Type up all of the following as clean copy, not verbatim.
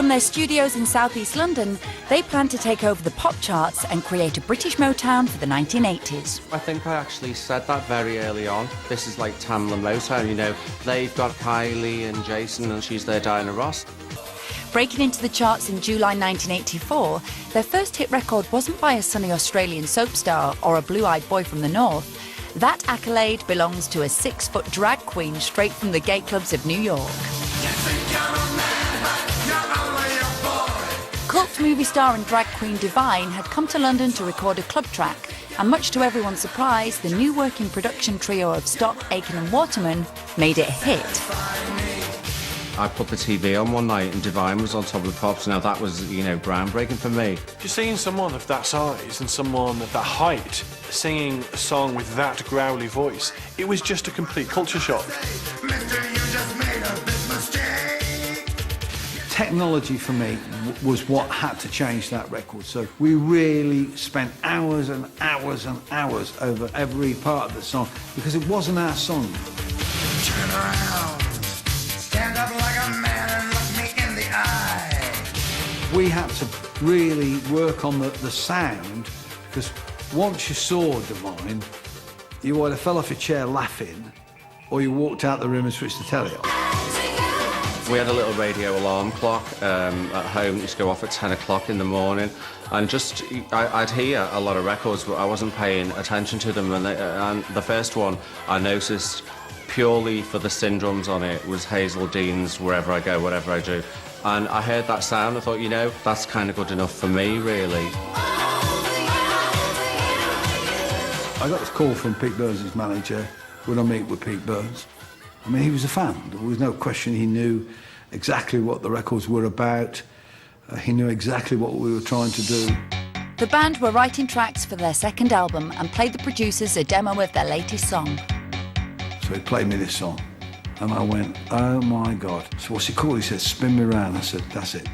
From their studios in southeast London, they plan to take over the pop charts and create a British Motown for the 1980s. I think I actually said that very early on. This is like Tamla Motown, you know. They've got Kylie and Jason, and she's their Diana Ross. Breaking into the charts in July 1984, their first hit record wasn't by a sunny Australian soap star or a blue-eyed boy from the north. That accolade belongs to a 6-foot drag queen straight from the gay clubs of New York. Cult movie star and drag queen Divine had come to London to record a club track, and much to everyone's surprise, the new working production trio of Stock, Aitken and Waterman made it a hit. I put the TV on one night and Divine was on top of the pops. Now that was, you know, groundbreaking for me. Just seeing someone of that size and someone of that height singing a song with that growly voice, it was just a complete culture shock. Technology for me was what had to change that record. So we really spent hours and hours and hours over every part of the song because it wasn't our song. Turn around, stand up like a man and look me in the eye. We had to really work on the sound because once you saw Divine, you either fell off your chair laughing or you walked out the room and switched the telly off. We had a little radio alarm clock at home that used to go off at 10 o'clock in the morning, and just I'd hear a lot of records but I wasn't paying attention to them, and the first one I noticed purely for the syndromes on it was Hazel Dean's Wherever I Go, Whatever I Do, and I heard that sound, I thought, you know, that's kind of good enough for me, really. I got this call from Pete Burns' manager, would I meet with Pete Burns? I mean, he was a fan. There was no question he knew exactly what the records were about. He knew exactly what we were trying to do. The band were writing tracks for their second album and played the producers a demo of their latest song. So he played me this song, and I went, oh my God. So what's it called? He said, Spin Me Round. I said, that's it.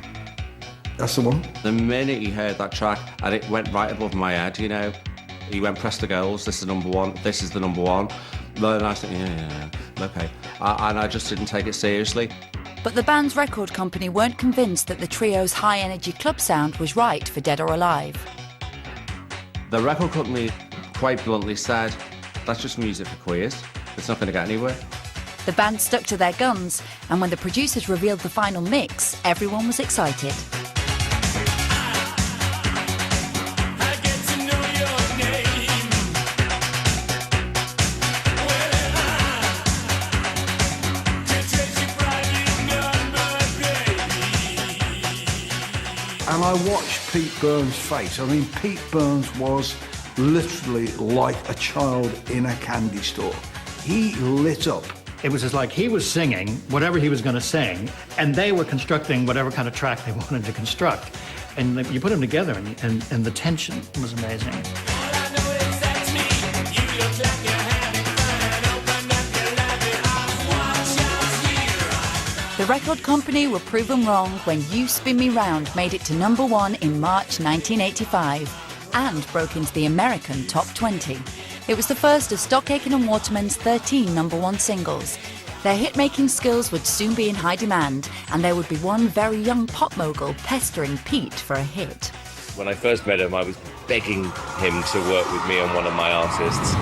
That's the one. The minute he heard that track, and it went right above my head, you know, he went, press the girls, this is the number one, this is the number one. And I thought, yeah, okay. And I just didn't take it seriously. But the band's record company weren't convinced that the trio's high-energy club sound was right for Dead or Alive. The record company quite bluntly said, that's just music for queers. It's not going to get anywhere. The band stuck to their guns, and when the producers revealed the final mix, everyone was excited. And I watched Pete Burns' face. I mean, Pete Burns was literally like a child in a candy store. He lit up. It was just like he was singing whatever he was going to sing, and they were constructing whatever kind of track they wanted to construct. And you put them together, and the tension was amazing. The record company were proven wrong when You Spin Me Round made it to #1 in March 1985 and broke into the American Top 20. It was the first of Stock, Aitken and Waterman's 13 #1 singles. Their hit-making skills would soon be in high demand, and there would be one very young pop mogul pestering Pete for a hit. When I first met him, I was begging him to work with me on one of my artists.